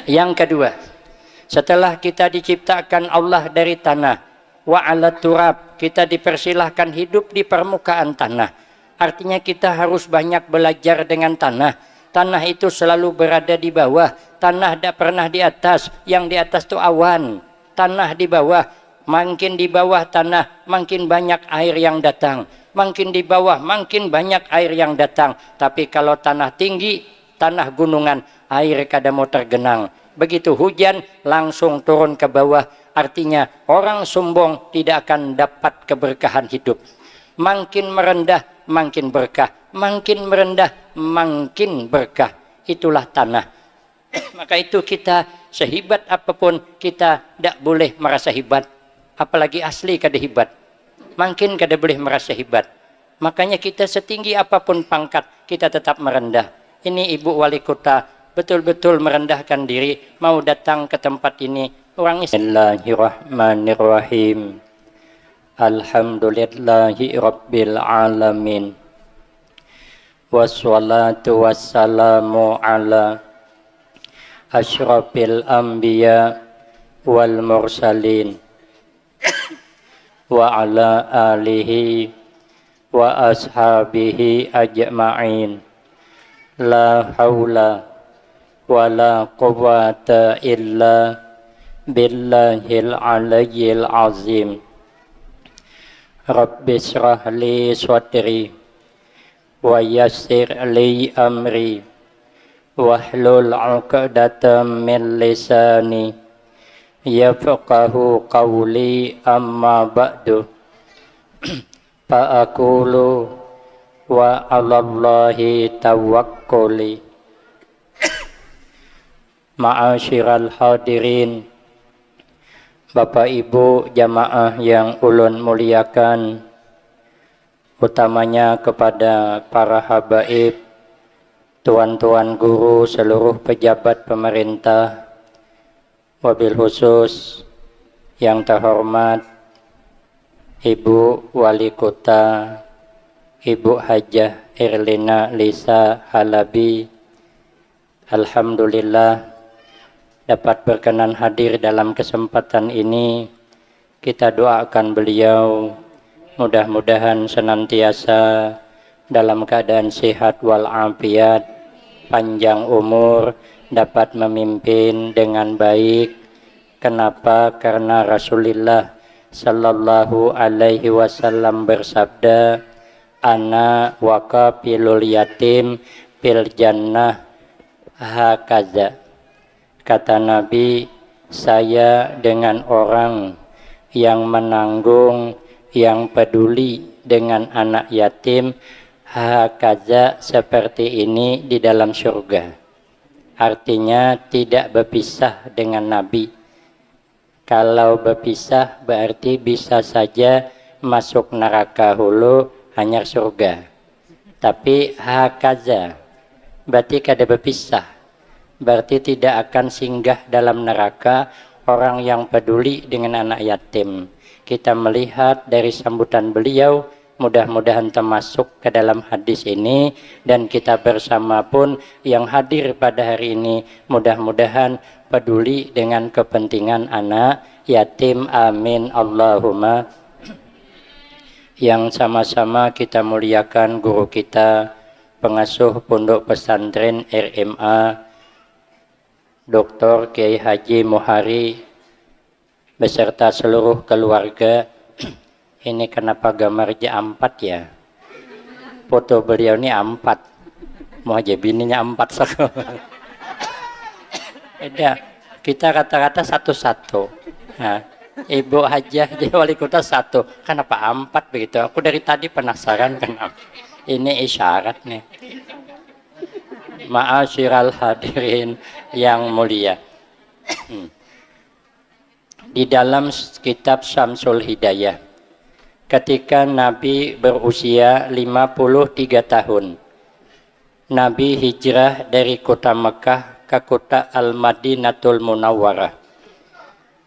Yang kedua, setelah kita diciptakan Allah dari tanah, wa 'ala turab, kita dipersilahkan hidup di permukaan tanah. Artinya kita harus banyak belajar dengan tanah. Tanah itu selalu berada di bawah, tanah tidak pernah di atas. Yang di atas itu awan, tanah di bawah. Makin di bawah tanah, makin banyak air yang datang. Makin di bawah, makin banyak air yang datang. Tapi kalau tanah tinggi, tanah gunungan, air kadang mau tergenang. Begitu hujan, langsung turun ke bawah. Artinya orang sombong tidak akan dapat keberkahan hidup. Makin merendah, makin berkah. Makin merendah, makin berkah. Itulah tanah. Maka itu kita sehebat apapun, kita tidak boleh merasa hebat. Apalagi asli kada hebat. Makin kada boleh merasa hebat. Makanya kita setinggi apapun pangkat, kita tetap merendah. Ini Ibu Wali Kota betul-betul merendahkan diri, mau datang ke tempat ini. Orang Bismillahirrahmanirrahim. Alhamdulillahi Rabbil Alamin. Wassalatu wassalamu ala asyrafil anbiya wal mursalin wa ala alihi wa ashabihi ajma'in. La haula wa la quwwata illa billahil aliyyil azim. Rabbi shrah li sadri wa yassir li amri wahlul 'uqdatam min lisani yafqahu qawli, amma ba'du. Fa aqulu wa 'alallahi tawakkuli. Ma'asyiral hadirin, Bapak Ibu jamaah yang ulun muliakan, utamanya kepada para habaib, tuan-tuan guru, seluruh pejabat pemerintah, wabil khusus yang terhormat Ibu Wali Kota, Ibu Hajah Erlina Lisa Halabi. Alhamdulillah dapat berkenan hadir dalam kesempatan ini. Kita doakan beliau mudah-mudahan senantiasa dalam keadaan sehat walafiat, panjang umur, dapat memimpin dengan baik. Kenapa? Karena Rasulullah sallallahu alaihi wasallam bersabda, ana waqafilul yatim fil jannah hakaza. Kata Nabi, saya dengan orang yang menanggung, yang peduli dengan anak yatim, hakaza, seperti ini di dalam surga. Artinya tidak berpisah dengan Nabi. Kalau berpisah berarti bisa saja masuk neraka hulu, hanya surga. Tapi hakaza berarti kada berpisah. Berarti tidak akan singgah dalam neraka orang yang peduli dengan anak yatim. Kita melihat dari sambutan beliau, mudah-mudahan termasuk ke dalam hadis ini, dan kita bersama pun yang hadir pada hari ini mudah-mudahan peduli dengan kepentingan anak yatim. Amin Allahumma. Yang sama-sama kita muliakan guru kita, pengasuh Pondok Pesantren RMA, Dr. Kiai Haji Muhari beserta seluruh keluarga. Ini kenapa gambar J4 ya? Foto beliau ini A4. Mau aja bininya A4 satu. Kita rata-rata satu-satu. Nah, Ibu Hajah jadi wali kota satu. Kenapa A4 begitu? Aku dari tadi penasaran kenapa. Ini isyarat nih. Ma'asyiral hadirin yang mulia. Di dalam kitab Syamsul Hidayah, ketika Nabi berusia 53 tahun, Nabi hijrah dari kota Mekah ke kota Al-Madinatul Munawwarah.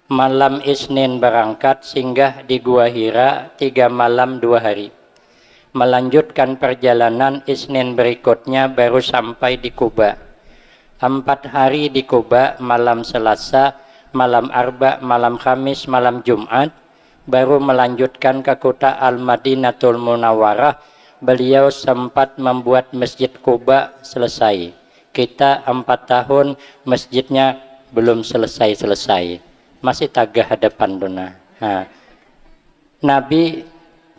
Malam Isnin berangkat, singgah di Gua Hira 3 malam 2 hari. Melanjutkan perjalanan, Isnin berikutnya baru sampai di Kuba. 4 hari di Kuba, malam Selasa, malam Arba, malam Kamis, malam Jumat, baru melanjutkan ke kota Al-Madinatul Munawwarah. Beliau sempat membuat Masjid Kuba selesai. Kita 4 tahun masjidnya belum selesai-selesai. Masih tagah hadapan dona. Nabi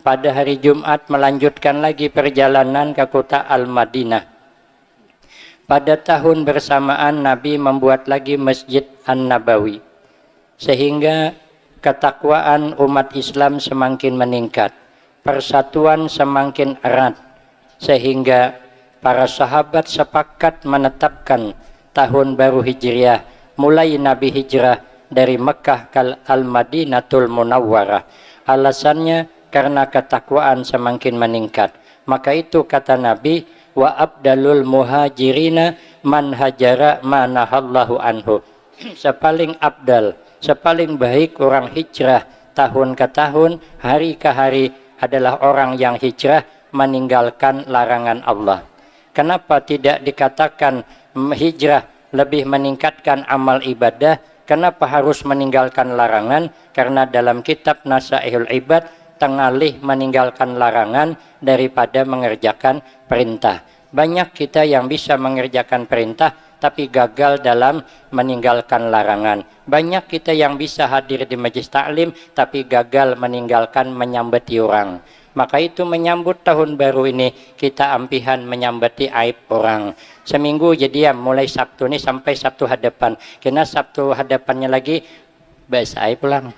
pada hari Jumat melanjutkan lagi perjalanan ke kota Al-Madinah. Pada tahun bersamaan Nabi membuat lagi Masjid An-Nabawi. Sehingga ketakwaan umat Islam semakin meningkat. Persatuan semakin erat. Sehingga para sahabat sepakat menetapkan tahun baru Hijriah. Mulai Nabi hijrah dari Mekah ke Al-Madinatul Munawwarah. Alasannya karena ketakwaan semakin meningkat. Maka itu kata Nabi, wa abdalul muhajirina man hajara ma nahallahu anhu. Sepaling abdal, sepaling baik orang hijrah tahun ke tahun, hari ke hari adalah orang yang hijrah meninggalkan larangan Allah. Kenapa tidak dikatakan hijrah lebih meningkatkan amal ibadah? Kenapa harus meninggalkan larangan? Karena dalam kitab Nasaihul Ibad, tengalih meninggalkan larangan daripada mengerjakan perintah. Banyak kita yang bisa mengerjakan perintah tapi gagal dalam meninggalkan larangan. Banyak kita yang bisa hadir di majlis taklim tapi gagal meninggalkan menyambati orang. Maka itu menyambut tahun baru ini kita ampihan menyambati aib orang. Seminggu jadi ya, mulai Sabtu ini sampai Sabtu hadapan. Karena Sabtu hadapannya lagi bahasa aib pulang.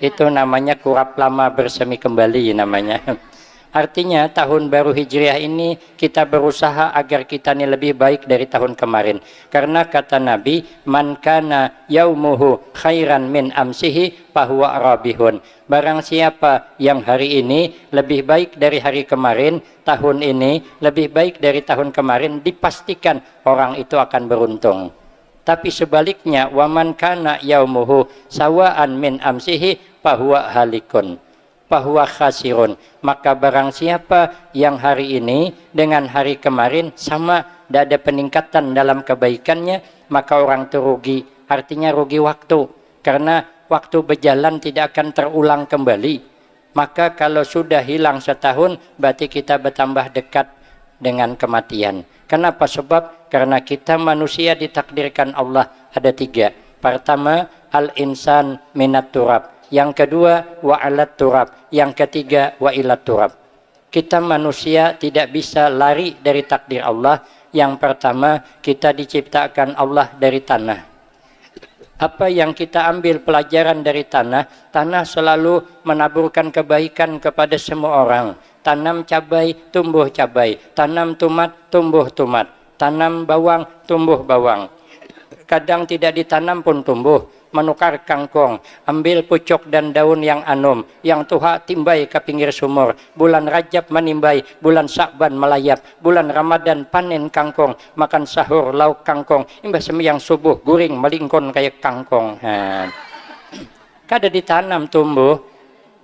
Itu namanya kurap lama bersemi kembali namanya. Artinya tahun baru Hijriah ini kita berusaha agar kita ini lebih baik dari tahun kemarin. Karena kata Nabi, man kana yaumuhu khairan min amsihi fahuwa rabihun. Barang siapa yang hari ini lebih baik dari hari kemarin, tahun ini lebih baik dari tahun kemarin, dipastikan orang itu akan beruntung. Tapi sebaliknya, waman kana yaumuhu sawaan min amsihi fahuwa halikun. Bahwa khasirun, maka barang siapa yang hari ini dengan hari kemarin sama, tidak ada peningkatan dalam kebaikannya, maka orang itu rugi. Artinya rugi waktu, karena waktu berjalan tidak akan terulang kembali. Maka kalau sudah hilang setahun, berarti kita bertambah dekat dengan kematian. Kenapa? Sebab karena kita manusia ditakdirkan Allah ada 3. Pertama, al-insan minat turab. Yang kedua, wa alat turab. Yang ketiga, wa ilat turab. Kita manusia tidak bisa lari dari takdir Allah. Yang pertama, kita diciptakan Allah dari tanah. Apa yang kita ambil pelajaran dari tanah? Tanah selalu menaburkan kebaikan kepada semua orang. Tanam cabai, tumbuh cabai. Tanam tomat, tumbuh tomat. Tanam bawang, tumbuh bawang. Kadang tidak ditanam pun tumbuh. Menukar kangkung, ambil pucuk dan daun yang anum, yang tuha timbai ke pinggir sumur. Bulan Rajab menimbai, bulan Syakban melayap, bulan Ramadan panen kangkung, makan sahur lauk kangkung, imbas sembahyang subuh guring melingkun kayak kangkung. Kada ditanam tumbuh,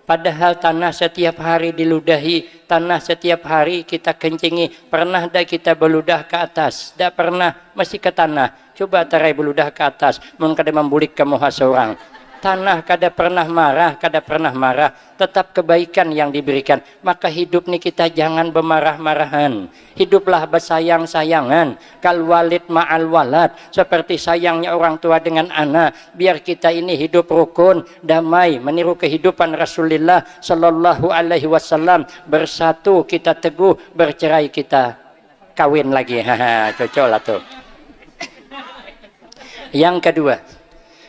padahal tanah setiap hari diludahi, tanah setiap hari kita kencingi. Pernah dah kita beludah ke atas? Dah pernah, masih ke tanah. Coba tarai beludah ke atas, mun kada membulik kamu seorang. Tanah kada pernah marah, kada pernah marah. Tetap kebaikan yang diberikan. Maka hidup ni kita jangan bermarah-marahan. Hiduplah bersayang-sayangan. Kal walid ma'al walad. Seperti sayangnya orang tua dengan anak. Biar kita ini hidup rukun, damai, meniru kehidupan Rasulullah sallallahu alaihi wasallam. Bersatu kita teguh, bercerai kita kawin lagi. Cocok lah tuh. Yang kedua,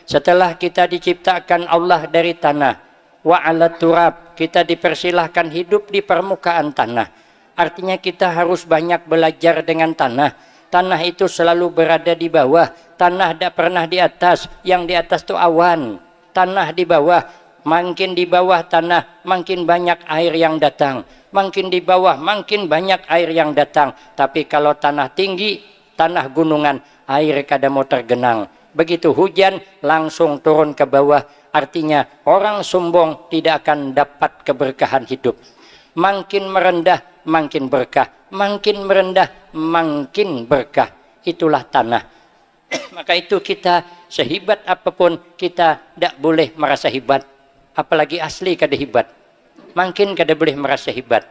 setelah kita diciptakan Allah dari tanah, wa alat turab, kita dipersilahkan hidup di permukaan tanah. Artinya kita harus banyak belajar dengan tanah. Tanah itu selalu berada di bawah, tanah tidak pernah di atas. Yang di atas itu awan, tanah di bawah. Makin di bawah tanah, makin banyak air yang datang. Makin di bawah, makin banyak air yang datang. Tapi kalau tanah tinggi, tanah gunungan, air kada mau tergenang. Begitu hujan langsung turun ke bawah. Artinya orang sombong tidak akan dapat keberkahan hidup. Makin merendah makin berkah, makin merendah makin berkah. Itulah tanah. Maka itu kita sehebat apapun kita tidak boleh merasa hebat. Apalagi asli kada hebat. Makin kada boleh merasa hebat.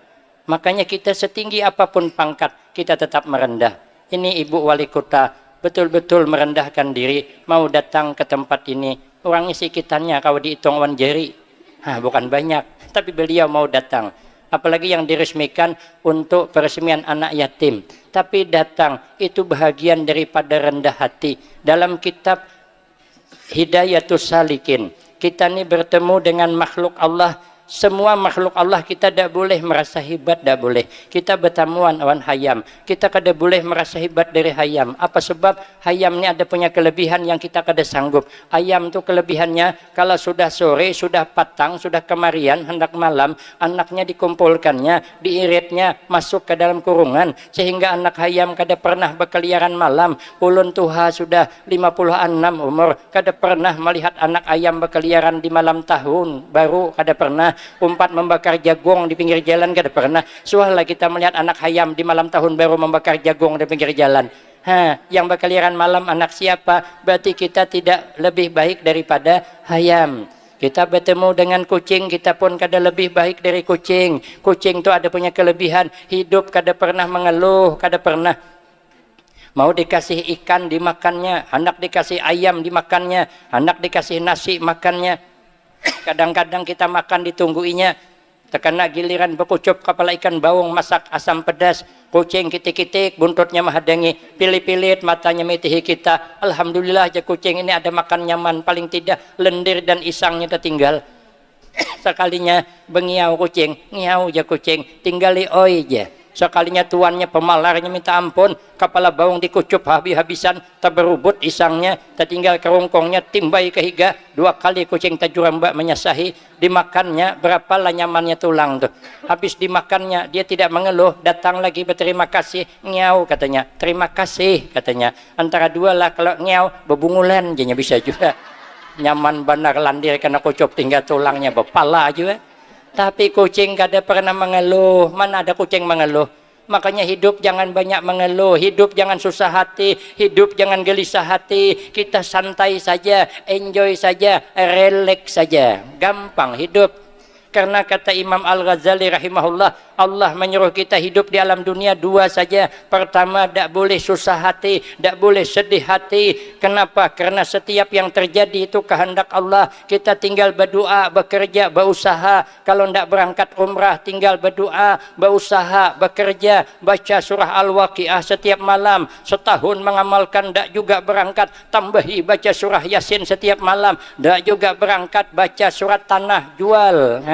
Makanya kita setinggi apapun pangkat kita tetap merendah. Ini Ibu Wali Kota betul-betul merendahkan diri mau datang ke tempat ini. Orangnya sekitarnya kalau dihitung wan jari. Bukan banyak, tapi beliau mau datang. Apalagi yang diresmikan untuk peresmian anak yatim. Tapi datang, itu bahagian daripada rendah hati. Dalam kitab Hidayatus Salikin, kita ini bertemu dengan makhluk Allah. Semua makhluk Allah kita tidak boleh merasa hebat, tidak boleh. Kita bertamuan awan hayam, kita kada boleh merasa hebat dari hayam. Apa sebab? Hayam ini ada punya kelebihan yang kita kada sanggup. Ayam itu kelebihannya kalau sudah sore, sudah patang, sudah kemarian, hendak malam, anaknya dikumpulkannya, diiritnya masuk ke dalam kurungan, sehingga anak hayam kada pernah berkeliaran malam. Ulun tuha sudah 56 umur, kada pernah melihat anak ayam berkeliaran di malam tahun baru, kada pernah. Umpat membakar jagung di pinggir jalan kada pernah. Suahlah kita melihat anak hayam di malam tahun baru membakar jagung di pinggir jalan. Yang berkeliaran malam anak siapa? Berarti kita tidak lebih baik daripada hayam. Kita bertemu dengan kucing, kita pun kada lebih baik dari kucing. Kucing itu ada punya kelebihan, hidup kada pernah mengeluh, kada pernah. Mau dikasih ikan dimakannya, hendak dikasih ayam dimakannya, hendak dikasih nasi makannya. Kadang-kadang kita makan ditungguinya, terkena giliran berkucup kepala ikan bawang masak asam pedas, kucing kitik-kitik buntutnya menghadangi, pilih-pilih matanya metihi kita. Alhamdulillah aja kucing ini ada makan nyaman, paling tidak lendir dan isangnya tertinggal. Sekalinya bengiau kucing, ngiau aja kucing, tinggali oi aja. Sekalinya tuannya pemalarnya minta ampun, kepala bawang dikucup habis-habisan, terberubut isangnya, tertinggal kerongkongnya, timbai ke higa, 2 kali kucing tajuramba menyasahi, dimakannya, berapalah nyamannya tulang tuh. Habis dimakannya, dia tidak mengeluh, datang lagi berterima kasih, ngiau katanya, terima kasih katanya. Antara dua lah, kalau ngiau, bebungulan jadinya bisa juga. Nyaman benar landir karena kucup tinggal tulangnya, bepala aja. Tapi kucing kada pernah mengeluh. Mana ada kucing mengeluh? Makanya hidup jangan banyak mengeluh, hidup jangan susah hati, hidup jangan gelisah hati. Kita santai saja, enjoy saja, relax saja. Gampang hidup. Karena kata Imam Al-Ghazali rahimahullah, Allah menyuruh kita hidup di alam dunia 2 saja. Pertama, tidak boleh susah hati, tidak boleh sedih hati. Kenapa? Karena setiap yang terjadi itu kehendak Allah. Kita tinggal berdoa, bekerja, berusaha. Kalau tidak berangkat umrah, tinggal berdoa, berusaha, bekerja, baca surah Al-Waqiah setiap malam. Setahun mengamalkan, tidak juga berangkat, tambahi baca surah Yasin setiap malam. Tidak juga berangkat, baca surat Tanah, jual.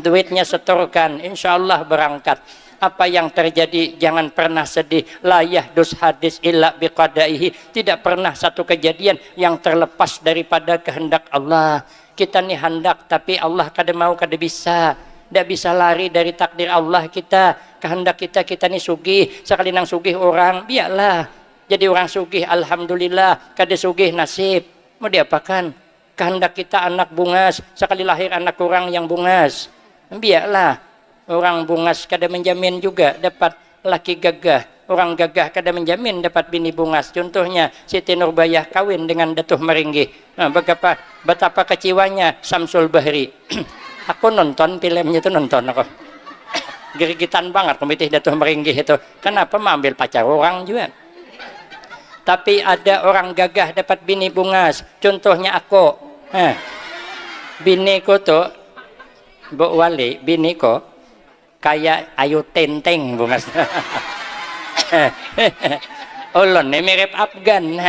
Duitnya setorkan, insya Allah berangkat. Apa yang terjadi jangan pernah sedih. La yahdus hadis illa biqadaihi. Tidak pernah satu kejadian yang terlepas daripada kehendak Allah. Kita nih hendak, tapi Allah kada mau, kada bisa. Tidak bisa lari dari takdir Allah kita. Kehendak kita nih sugih. Sekali nang sugih orang, biarlah jadi orang sugih, alhamdulillah. Kada sugih nasib, mau diapakan? Kehendak kita anak bungas, sekali lahir anak kurang yang bungas, biarlah. Orang bungas kada menjamin juga dapat laki gagah, orang gagah kada menjamin dapat bini bungas. Contohnya Siti Nurbaya kawin dengan Datuh Meringgi. Betapa kecewanya Samsul Bahri. Aku nonton filmnya itu, nonton aku. Gerigitan banget komitih Datuh Meringgi itu. Kenapa mengambil pacar orang juga? Tapi ada orang gagah dapat bini bungas. Contohnya aku. Biniku tuh, Bu Wali, biniku kayak Ayu Tenteng bungas. Ulun ini mirip Afgan.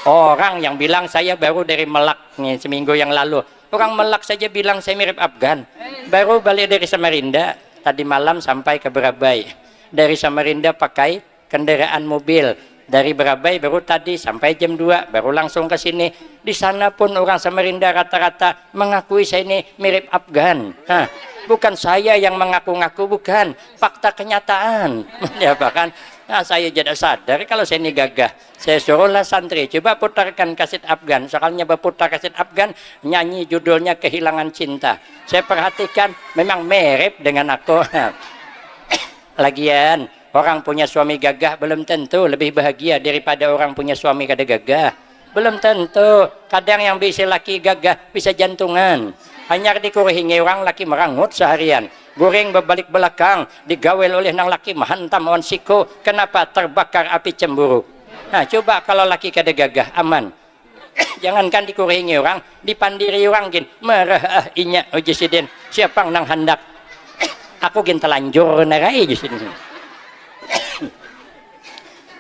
Orang yang bilang saya baru dari Melak nih, seminggu yang lalu. Orang Melak saja bilang saya mirip Afgan. Baru balik dari Samarinda, tadi malam sampai ke Berabai. Dari Samarinda pakai kendaraan mobil. Dari Berabai baru tadi sampai jam 2, baru langsung ke sini. Di sana pun orang Samarinda rata-rata mengakui saya ini mirip Afgan. Bukan saya yang mengaku-ngaku, bukan. Fakta kenyataan. Ya bahkan saya jadi sadar kalau saya ini gagah. Saya suruhlah santri, coba putarkan kaset Afgan. Soalnya berputar kaset Afgan, nyanyi judulnya Kehilangan Cinta. Saya perhatikan memang mirip dengan aku. Lagian Orang punya suami gagah belum tentu lebih bahagia daripada orang punya suami kada gagah. Belum tentu. Kadang yang bisa laki gagah bisa jantungan. Hanya dikuringi orang laki merangut seharian. Goreng berbalik belakang, digawel oleh nang laki menghantam awan siko. Kenapa? Terbakar api cemburu. Nah, coba kalau laki kada gagah, aman. Jangankan dikuringi orang, dipandiri orang gin marah inya ujisiden. Siapa nang hendak? Aku gin telanjur narai ujisiden.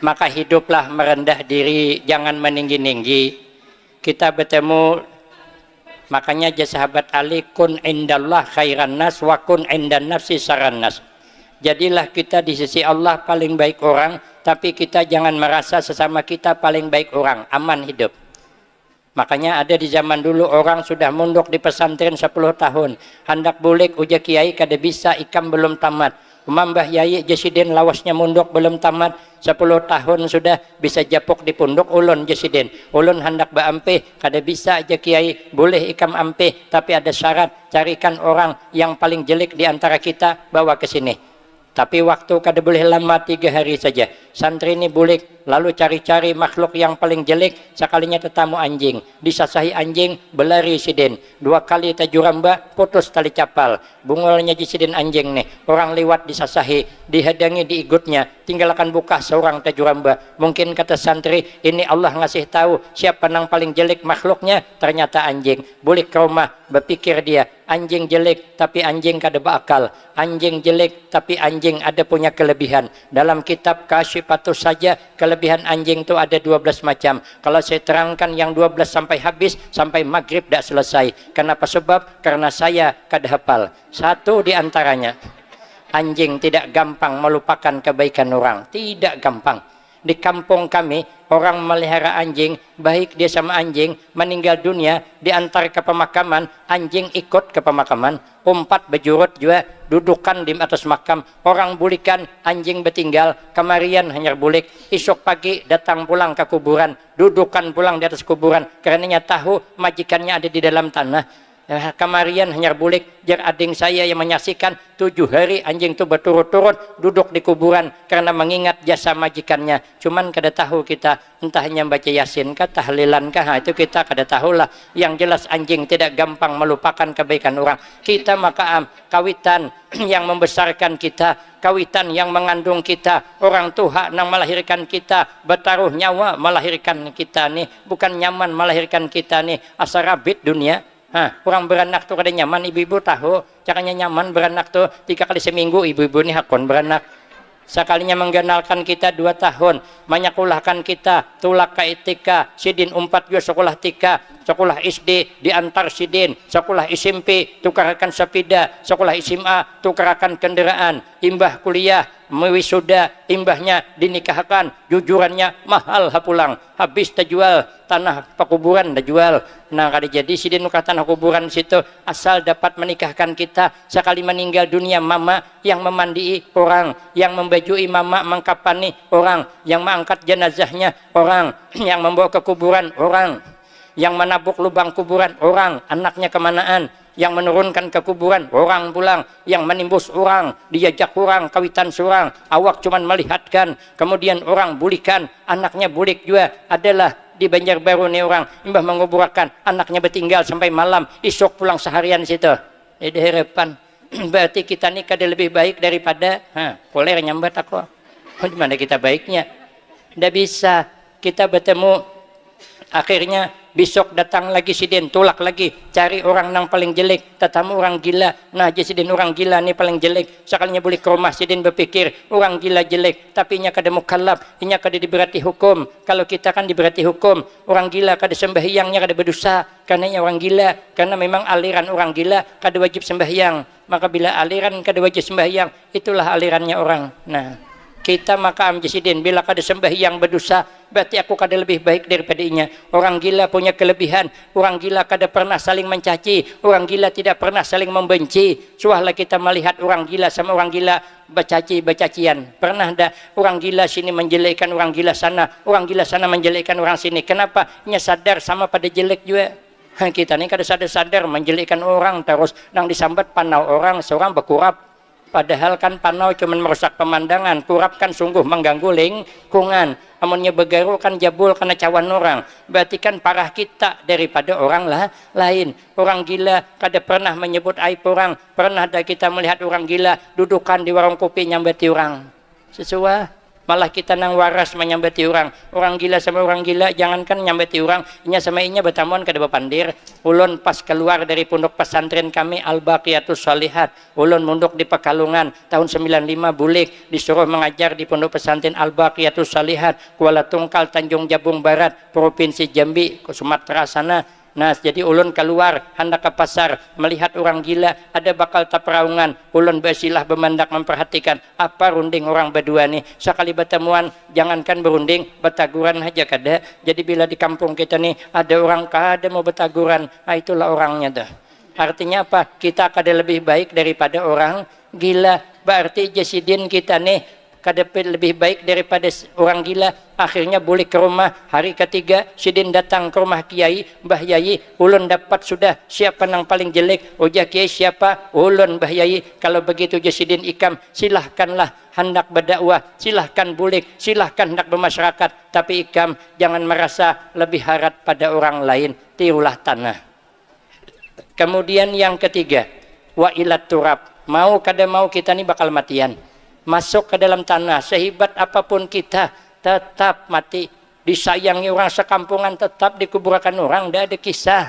Maka hiduplah merendah diri, jangan meninggi-ninggi. Kita bertemu, makanya aja sahabat Ali, kun indallah khairan nas wa kun indan nafsi saran nas. Jadilah kita di sisi Allah paling baik orang, tapi kita jangan merasa sesama kita paling baik orang. Aman hidup. Makanya ada di zaman dulu orang sudah mondok di pesantren 10 tahun. Hendak bulik uja kiai kada bisa, ikam belum tamat. Mbah Yai Jesiden lawasnya mondok belum tamat, 10 tahun sudah bisa japok di punduk ulun Jesiden. Ulun hendak baampe kada bisa aja kiai, boleh ikam ampe, tapi ada syarat, carikan orang yang paling jelek di antara kita bawa ke sini. Tapi waktu kada boleh lama, 3 hari saja. Santri ini bulik, lalu cari-cari makhluk yang paling jelek, sekalinya tetamu anjing. Disasahi anjing, belari siden. 2 kali tajuramba, putus tali capal. Bungolnya siden anjing nih. Orang lewat disasahi, dihadangi diigutnya, tinggalkan buka seorang tajuramba. Mungkin kata santri, ini Allah ngasih tahu siapa nang paling jelek makhluknya, ternyata anjing. Bulik ke rumah, berpikir dia, anjing jelek tapi anjing kada berakal, anjing jelek tapi anjing ada punya kelebihan. Dalam kitab Kasyifatus saja kelebihan anjing itu ada 12 macam. Kalau saya terangkan yang 12 sampai habis, sampai maghrib tidak selesai. Kenapa? Sebab karena saya kada hafal. Satu di antaranya, anjing tidak gampang melupakan kebaikan orang, tidak gampang. Di kampung kami orang melihara anjing, baik dia sama anjing meninggal dunia diantar ke pemakaman, anjing ikut ke pemakaman, umpat bejurut juga, dudukan di atas makam, orang bulikan, anjing bertinggal, kemarian hanya bulik, esok pagi datang pulang ke kuburan, dudukan pulang di atas kuburan, karenanya tahu majikannya ada di dalam tanah. Kemarian hanya bulik, jar ading saya yang menyaksikan 7 hari anjing itu berturut-turut duduk di kuburan karena mengingat jasa majikannya. Cuman kada tahu kita, entah hanya baca yasin kah, tahlilan kah, itu kita kada tahulah. Yang jelas anjing tidak gampang melupakan kebaikan orang. Kita maka kawitan yang membesarkan kita, kawitan yang mengandung kita, orang tua yang melahirkan kita, bertaruh nyawa melahirkan kita nih, bukan nyaman melahirkan kita nih, asal rabit dunia. Orang beranak tuh kada nyaman, ibu-ibu tahu caranya nyaman beranak tuh 3 kali seminggu, ibu-ibu nih hakon beranak. Sekalinya menggenalkan kita 2 tahun, menyekolahkan kita, tulak ke ITK, sidin umpat juga sekolah tika, sekolah SD diantar sidin, sekolah SMP tukarakan sepeda, sekolah SMA tukarakan kendaraan, imbah kuliah mewisuda, imbahnya dinikahkan, jujurannya mahal pulang, habis terjual tanah pekuburan terjual. Nah kada jadi sidin nukah tanah kuburan situ, asal dapat menikahkan kita, sekali meninggal dunia mama yang memandii orang, yang membajui mama mengkapani orang, yang mengangkat jenazahnya orang, yang membawa ke kuburan orang, yang menabuk lubang kuburan orang, anaknya kemanaan, yang menurunkan ke kuburan orang pulang, yang menimbus orang, diajak orang, kawitan seorang, awak cuman melihatkan, kemudian orang bulikan, anaknya bulik juga. Adalah di Banjarbaru nih orang, imbah menguburkan, anaknya bertinggal sampai malam, isok pulang seharian situ. Jadi harapan, berarti kita nih kada lebih baik daripada, boleh nyambat aku. Di mana kita baiknya? Tidak bisa. Kita bertemu, akhirnya besok datang lagi sidin, tolak lagi, cari orang yang paling jelek, tetamu orang gila. Nah sidin orang gila nih paling jelek, sekalinya boleh ke rumah sidin berpikir orang gila jelek, tapi nya kada mukallaf, nya kada diberati hukum. Kalau kita kan diberati hukum, orang gila kada sembahyangnya kada berdosa, karena orang gila, karena memang aliran orang gila kada wajib sembahyang. Maka bila aliran kada wajib sembahyang, itulah alirannya orang. Nah kita maka amjisidin, bila kada sembahyang berdosa, berarti aku kada lebih baik daripadanya. Orang gila punya kelebihan, orang gila kada pernah saling mencaci, orang gila tidak pernah saling membenci. Suahlah kita melihat orang gila sama orang gila bercaci-bercacian. Pernah ada orang gila sini menjelekkan orang gila sana, orang gila sana menjelekkan orang sini. Kenapa? Nya sadar sama pada jelek juga. Kita ini kada sadar-sadar menjelekkan orang terus, nang disambat panau orang seorang berkurap. Padahal kan panau cuma merusak pemandangan, turap kan sungguh mengganggu lingkungan. Amunnya begaru kan jabul karena cawan orang. Berarti kan parah kita daripada orang lain. Orang gila kada pernah menyebut aib orang. Pernah ada kita melihat orang gila dudukan di warung kopi nyambati orang. Sesuai. Malah kita nang waras menyambati orang. Orang gila sama orang gila jangankan nyambati orang, inya sama inya betamuan kada bepandir. Ulun pas keluar dari pondok pesantren kami Al-Baqiyatus Shalihat, ulun munduk di Pekalongan tahun 95 bulik, disuruh mengajar di pondok pesantren Al-Baqiyatus Shalihat Kuala Tungkal Tanjung Jabung Barat Provinsi Jambi Sumatera sana. Nah, jadi ulun keluar hendak ke pasar melihat orang gila ada bakal taperaungan, ulun bersilah bemandak memperhatikan apa runding orang berdua nih. Sekali bertemuan jangankan berunding, betaguran aja kada. Jadi bila di kampung kita nih ada orang kada mau betaguran, itulah orangnya dah. Artinya apa? Kita kada lebih baik daripada orang gila. Berarti jasidin kita nih kada lebih baik daripada orang gila. Akhirnya boleh ke rumah. Hari ketiga Sidin datang ke rumah Kiai, Mbah Yai, ulun dapat sudah siapa yang paling jelek. Ojah Kiai siapa? Ulun Mbah Yai. Kalau begitu Sidin ikam, silahkanlah hendak berdakwah, silahkan bulik, silahkan hendak bermasyarakat, tapi ikam jangan merasa lebih harat pada orang lain. Tirulah tanah. Kemudian yang ketiga, wa ilat turab. Mau kada mau kita ni bakal matian. Masuk ke dalam tanah, sehebat apapun kita tetap mati. Disayangi orang sekampungan tetap dikuburkan orang, tidak ada kisah.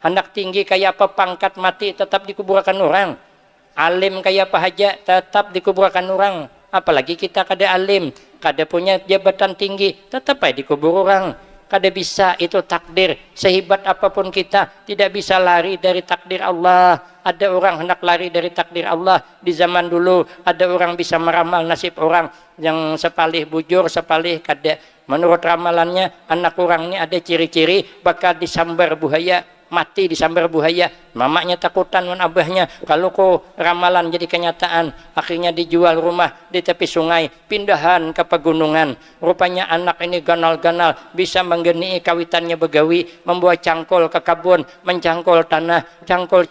Hendak tinggi kayak apa pangkat mati tetap dikuburkan orang. Alim kayak apa aja tetap dikuburkan orang. Apalagi kita kada alim, kada punya jabatan tinggi, tetap aja dikubur orang. Kada bisa, itu takdir. Sehebat apapun kita tidak bisa lari dari takdir Allah. Ada orang hendak lari dari takdir Allah. Di zaman dulu ada orang bisa meramal nasib orang yang sepalih bujur, sepalih kada. Menurut ramalannya anak orang ini ada ciri-ciri bakal disambar buaya, mati disambar buaya. Mamanya takutan dengan abahnya, kalau kok ramalan jadi kenyataan. Akhirnya dijual rumah di tepi sungai, pindahan ke pegunungan. Rupanya anak ini ganal-ganal, bisa menggeni kawitannya begawi, membuat cangkul ke kabun, mencangkul tanah, cangkul,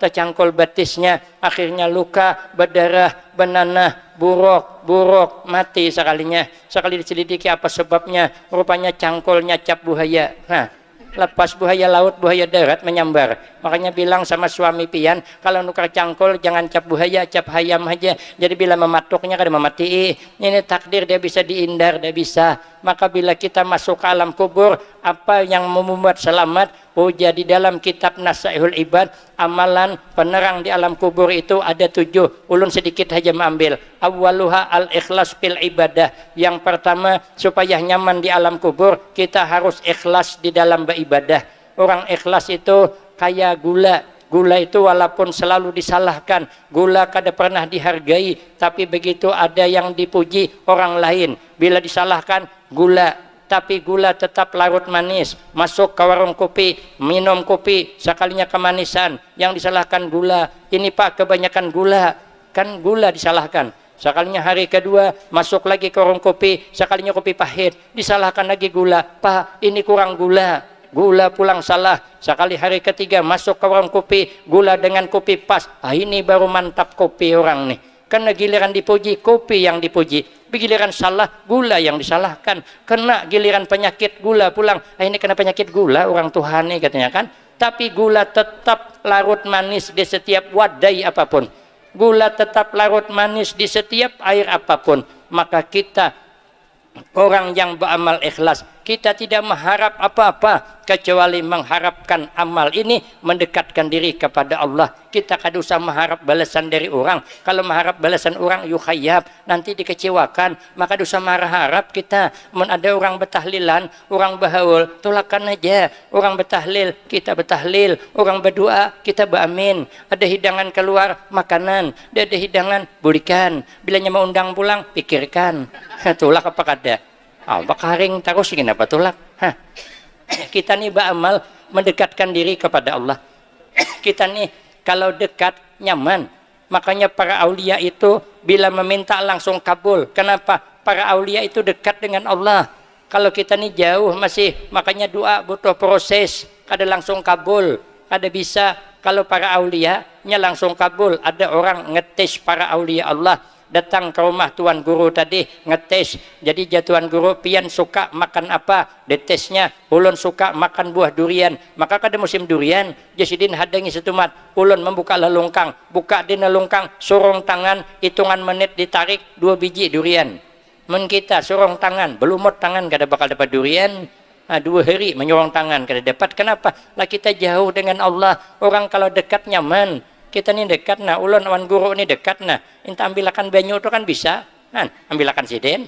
tercangkul batisnya. Akhirnya luka, berdarah, benanah, buruk, mati sekalinya. Sekali diselidiki apa sebabnya, rupanya cangkulnya cap buaya. Nah, lepas buaya laut, buaya darat menyambar. Makanya bilang sama suami pian, kalau nukar cangkul jangan cap buaya, cap hayam aja. Jadi bila mematuknya kada memati. Ini takdir, dia bisa diindar, dia bisa. Maka bila kita masuk ke alam kubur, apa yang membuat selamat? Oh, jadi dalam kitab Nasaihul Ibad, amalan penerang di alam kubur itu ada 7. Ulun sedikit saja mengambil. Awwaluha al-ikhlas fil ibadah. Yang pertama, supaya nyaman di alam kubur, kita harus ikhlas di dalam beribadah. Orang ikhlas itu kayak gula. Gula itu walaupun selalu disalahkan, gula kada pernah dihargai, tapi begitu ada yang dipuji orang lain, bila disalahkan gula, tapi gula tetap larut manis. Masuk ke warung kopi, minum kopi, sekalinya kemanisan, yang disalahkan gula. Ini Pak kebanyakan gula, kan gula disalahkan. Sekalinya hari kedua masuk lagi ke warung kopi, sekalinya kopi pahit, disalahkan lagi gula. Pak ini kurang gula, gula pulang salah. Sekali hari ketiga masuk ke warung kopi, gula dengan kopi pas. Ini baru mantap kopi orang nih. Karena giliran dipuji, kopi yang dipuji. Giliran salah, gula yang disalahkan. Kena giliran penyakit, gula pulang. Ini kena penyakit gula orang Tuhan nih katanya kan. Tapi gula tetap larut manis di setiap wadai apapun. Gula tetap larut manis di setiap air apapun. Maka kita orang yang beramal ikhlas, kita tidak mengharap apa-apa kecuali mengharapkan amal ini mendekatkan diri kepada Allah. Kita kada usah mengharap balasan dari orang. Kalau mengharap balasan orang yukhayyab, nanti dikecewakan. Maka dosa harap kita. Ada orang bertahlilan, orang berhaul, tolakan aja. Orang bertahlil, kita bertahlil. Orang berdoa, kita beramin. Ada hidangan keluar, makanan. Ada hidangan, berikan. Bilanya mau undang pulang, pikirkan. Tolak apa kada? Bakaring terus ingin apa tolak? Kita nih beramal mendekatkan diri kepada Allah. Kita nih kalau dekat nyaman. Makanya para aulia itu bila meminta langsung kabul. Kenapa? Para aulia itu dekat dengan Allah. Kalau kita nih jauh masih, makanya doa butuh proses, kada langsung kabul. Ada bisa kalau para aulia nya langsung kabul. Ada orang ngetes para aulia Allah, datang ke rumah tuan guru tadi ngetes. Jadi jatuhan guru pian suka makan apa, detesnya ulun suka makan buah durian, maka kada musim durian jasidin hadangi setumat ulun membuka lelungkang, buka di lelungkang surung tangan, hitungan menit ditarik 2 biji durian. Men kita surung tangan belumot tangan kada bakal dapat durian. 2 hari menyorong tangan kada dapat. Kenapa? Lah kita jauh dengan Allah. Orang kalau dekat nyaman, kita ni dekat nah, ulun awan guru ni dekat nah, inta ambilakan banyu itu kan bisa kan, ambilakan siden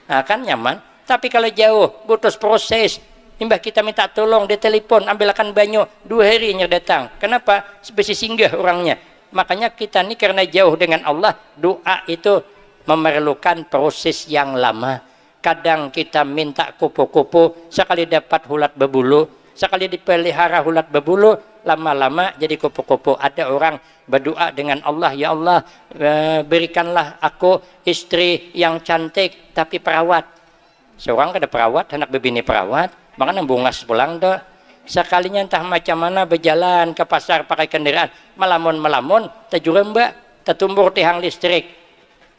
kan nyaman. Tapi kalau jauh butuh proses, imbah kita minta tolong di telepon ambilakan banyu 2 hari nya datang. Kenapa? Spesies singgah orangnya. Makanya kita ni karena jauh dengan Allah, doa itu memerlukan proses yang lama. Kadang kita minta kupu-kupu, sekali dapat hulat berbulu, sekali dipelihara hulat berbulu, lama-lama jadi kupu-kupu. Ada orang berdoa dengan Allah, ya Allah berikanlah aku istri yang cantik tapi perawat. Seorang kada perawat, anak bebini perawat, makanya bungas pulang doh. Sekalinya entah macam mana berjalan ke pasar pakai kendaraan, melamun tajurem mbak, tertumbur tiang listrik,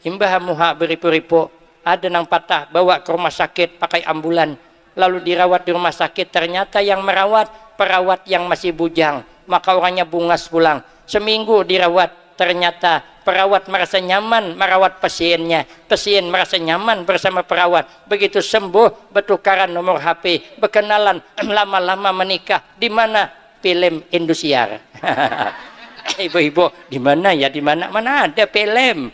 imbah muha beripu-ripu. Ada nang patah bawa ke rumah sakit pakai ambulan, lalu dirawat di rumah sakit, ternyata yang merawat perawat yang masih bujang, maka orangnya bungas pulang. Seminggu dirawat, ternyata perawat merasa nyaman merawat pasiennya, pasien merasa nyaman bersama perawat. Begitu sembuh bertukaran nomor HP, berkenalan, lama-lama menikah. Di mana? Film Indosiar. Ibu-ibu, di mana ya? Di mana? Mana ada film?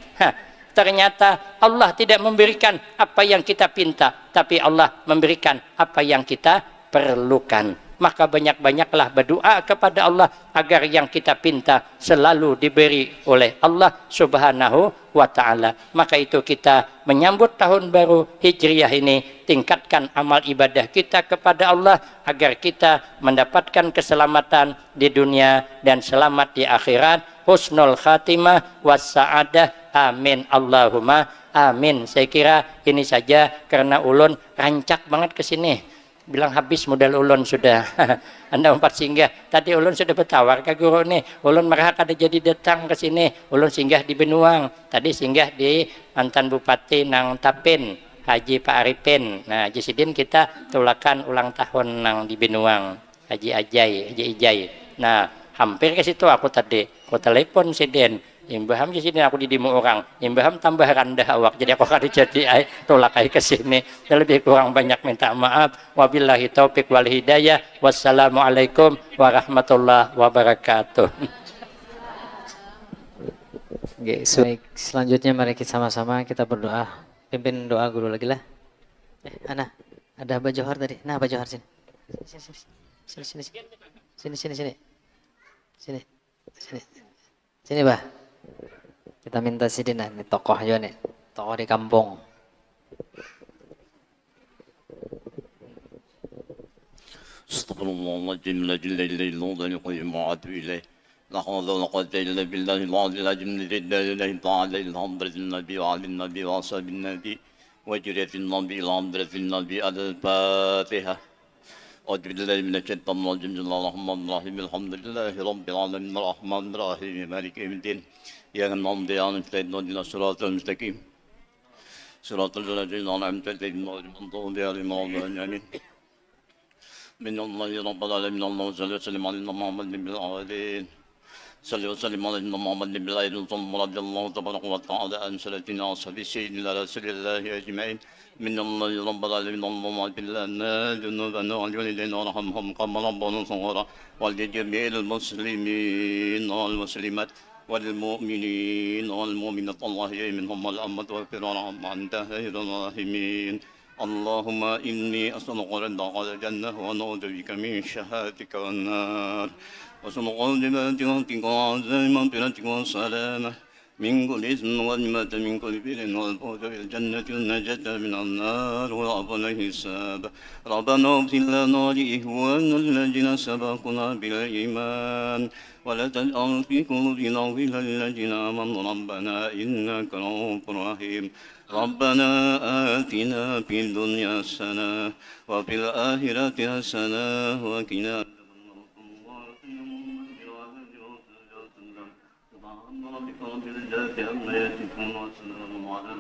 Ternyata Allah tidak memberikan apa yang kita pinta, tapi Allah memberikan apa yang kita perlukan. Maka banyak-banyaklah berdoa kepada Allah agar yang kita pinta selalu diberi oleh Allah Subhanahu wa ta'ala. Maka itu kita menyambut tahun baru Hijriah ini, tingkatkan amal ibadah kita kepada Allah agar kita mendapatkan keselamatan di dunia dan selamat di akhirat. Husnul khatimah wassa'adah. Amin Allahumma amin. Saya kira ini saja karena ulun rancak banget ke sini. Bilang habis modal ulun sudah. Anda empat singgah. Tadi ulun sudah bertawar ke guru nih. Ulun merah ada jadi datang ke sini. Ulun singgah di Benuang. Tadi singgah di mantan Bupati Nang Tapin, Haji Pak Arifin. Nah, Jisidin kita tulakan ulang tahun nang di Benuang. Haji Ijai. Nah, hampir ke situ aku tadi. Aku telepon Sidin. Imbaham di sini aku didimu orang, imbaham tambah rendah awak, jadi aku kada jadi tolak ke sini. Lebih kurang banyak minta maaf. Wabillahi taufik wal hidayah. Wassalamualaikum warahmatullahi wabarakatuh. Oke, selanjutnya mari kita sama-sama kita berdoa. Pimpin doa guru lagi lah. Ana, ada Abah Johar tadi. Nah, Abah Johar sini. Sini, Bah. Kita minta sini nah, ini tokoh aja nih, tokoh di kampung. Astagfirullahaladzim, la jalla illallah, la yuqayyim ma'atu ilaih. La hawla wa la quwwata illa billahi al-'aliyyil 'azim. Lillahi ta'ala al-hamdulillah nabi wa 'alin nabi wa ashabin nabi wa jiratin nabi al-hamdulillah nabi al-Fatihah. أعوذ بالله من الشيطان الرجيم بسم الله الرحمن الرحيم الحمد لله رب العالمين الرحمن الرحيم مالك يوم الدين إياك نعبد وإياك نستعين اهدنا الصراط المستقيم صراط الذين أنعمت عليهم غير المغضوب عليهم ولا الضالين من الله رب العالمين اللهم صل وسلم على محمد بن العالمين صلى وسلم على محمد بن العالمين رضي الله تبارك وتعالى عن سلفنا وصحبه سيدنا رسول الله أجمعين من الله رب العالمين اللهم اغفر لنا ذنوبنا ولوالدينا وارحمهم كما ربنا صغارا ولجميع المسلمين والمسلمات والمؤمنين والمؤمنات الله منهم والأمة واغفر لهم أنت خير الراحمين اللهم إني أسألك رضاك الجنة ونعوذ بك من شهادتك والنار وأسألك بمغفرتك وعزائم مغفرتك والسلامة من كل إثم والنعمة من كل بر والفوز بالجنة والنجاة من النار والعفو والحساب ربنا اغفر لنا ولإخواننا الذين سبقونا بالإيمان ولا تجعل في قلوبنا غلا للذين آمنوا ربنا إنك رؤوف رحيم ربنا آتنا في الدنيا حسنة وفي الآخرة حسنة وقنا عذاب النار ربك رب العزة عما يصفون وسلام على